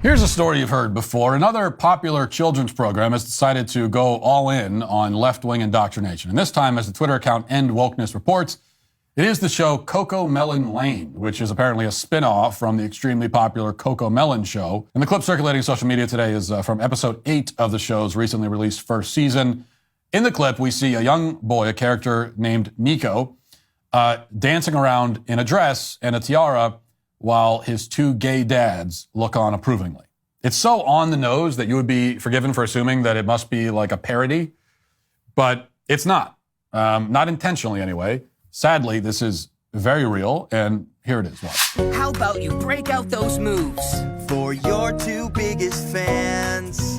Here's a story you've heard before. Another popular children's program has decided to go all in on left-wing indoctrination. And this time, as the Twitter account End Wokeness reports, it is the show CoComelon Lane, which is apparently a spin-off from the extremely popular CoComelon show. And the clip circulating social media today is from episode 8 of the show's recently released first season. In the clip, we see a young boy, a character named Nico, dancing around in a dress and a tiara while his two gay dads look on approvingly. It's so on the nose that you would be forgiven for assuming that it must be like a parody, but it's not. Not intentionally anyway. Sadly, this is very real, and here it is. Watch. How about you break out those moves for your two biggest fans?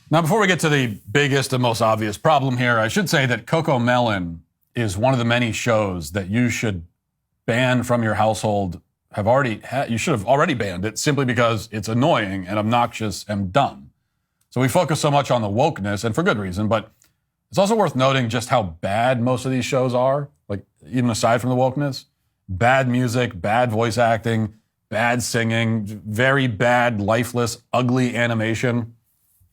Now, before we get to the biggest and most obvious problem here, I should say that CoComelon is one of the many shows that you should ban from your household. You should have already banned it simply because it's annoying and obnoxious and dumb. So we focus so much on the wokeness, and for good reason, but it's also worth noting just how bad most of these shows are, like even aside from the wokeness. Bad music, bad voice acting, bad singing, very bad, lifeless, ugly animation.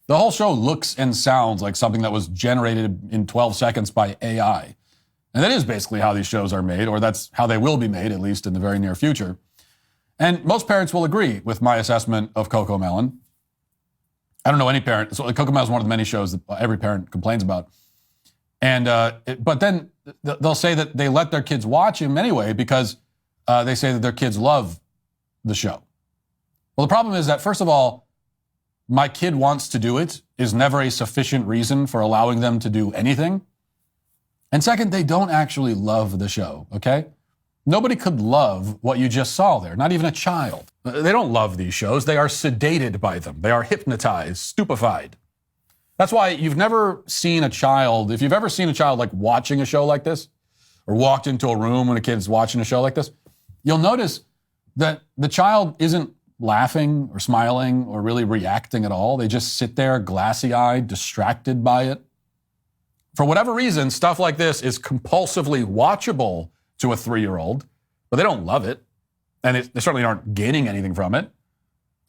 The whole show looks and sounds like something that was generated in 12 seconds by AI. And that is basically how these shows are made, or that's how they will be made, at least in the very near future. And most parents will agree with my assessment of CoComelon. I don't know any parent. So CoComelon is one of the many shows that every parent complains about. And but then they'll say that they let their kids watch him anyway because they say that their kids love the show. Well, the problem is that, first of all, my kid wants to do it is never a sufficient reason for allowing them to do anything. And second, they don't actually love the show, okay? Nobody could love what you just saw there, not even a child. They don't love these shows. They are sedated by them. They are hypnotized, stupefied. That's why you've never seen a child, if you've ever seen a child like watching a show like this, or walked into a room when a kid's watching a show like this, you'll notice that the child isn't laughing or smiling or really reacting at all. They just sit there glassy-eyed, distracted by it. For whatever reason, stuff like this is compulsively watchable to a 3-year-old, but they don't love it, and they certainly aren't gaining anything from it.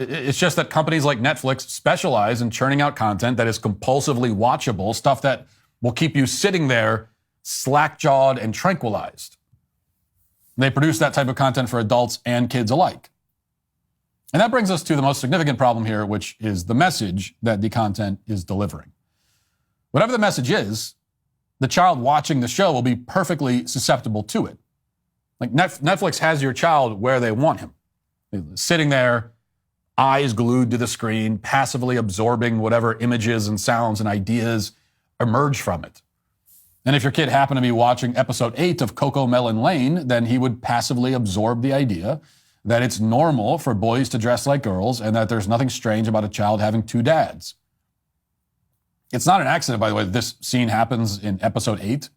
It's just that companies like Netflix specialize in churning out content that is compulsively watchable, stuff that will keep you sitting there slack-jawed and tranquilized. They produce that type of content for adults and kids alike. And that brings us to the most significant problem here, which is the message that the content is delivering. Whatever the message is, the child watching the show will be perfectly susceptible to it. Like Netflix has your child where they want him, sitting there, eyes glued to the screen, passively absorbing whatever images and sounds and ideas emerge from it. And if your kid happened to be watching episode 8 of CoComelon Lane, then he would passively absorb the idea that it's normal for boys to dress like girls and that there's nothing strange about a child having two dads. It's not an accident, by the way, that this scene happens in episode 8.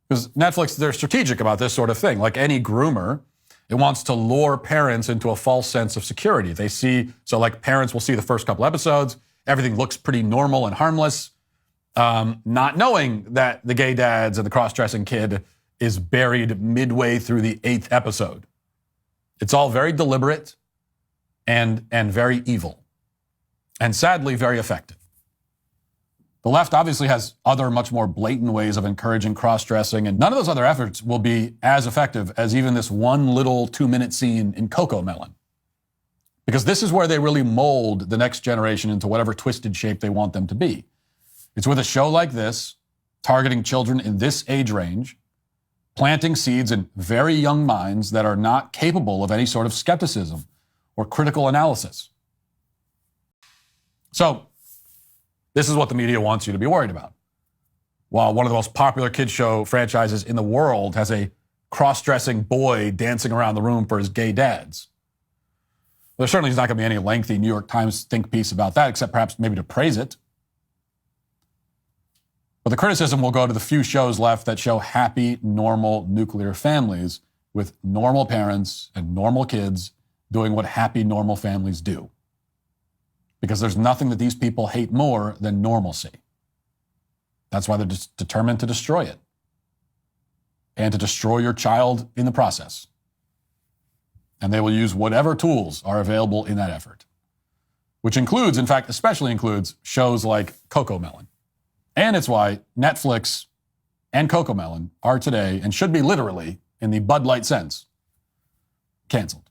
Because Netflix, they're strategic about this sort of thing. Like any groomer, it wants to lure parents into a false sense of security. Like parents will see the first couple episodes, everything looks pretty normal and harmless, not knowing that the gay dads and the cross-dressing kid is buried midway through the 8th episode. It's all very deliberate and very evil, and sadly very effective. The left obviously has other much more blatant ways of encouraging cross-dressing, and none of those other efforts will be as effective as even this one little 2-minute scene in CoComelon. Because this is where they really mold the next generation into whatever twisted shape they want them to be. It's with a show like this, targeting children in this age range, planting seeds in very young minds that are not capable of any sort of skepticism or critical analysis. So, this is what the media wants you to be worried about. While one of the most popular kids show franchises in the world has a cross-dressing boy dancing around the room for his gay dads. There certainly is not going to be any lengthy New York Times think piece about that, except perhaps maybe to praise it. But the criticism will go to the few shows left that show happy, normal, nuclear families with normal parents and normal kids doing what happy, normal families do. Because there's nothing that these people hate more than normalcy. That's why they're just determined to destroy it. and to destroy your child in the process. And they will use whatever tools are available in that effort, which includes, in fact, especially includes shows like CoComelon. And it's why Netflix and CoComelon are today, and should be literally, in the Bud Light sense, canceled.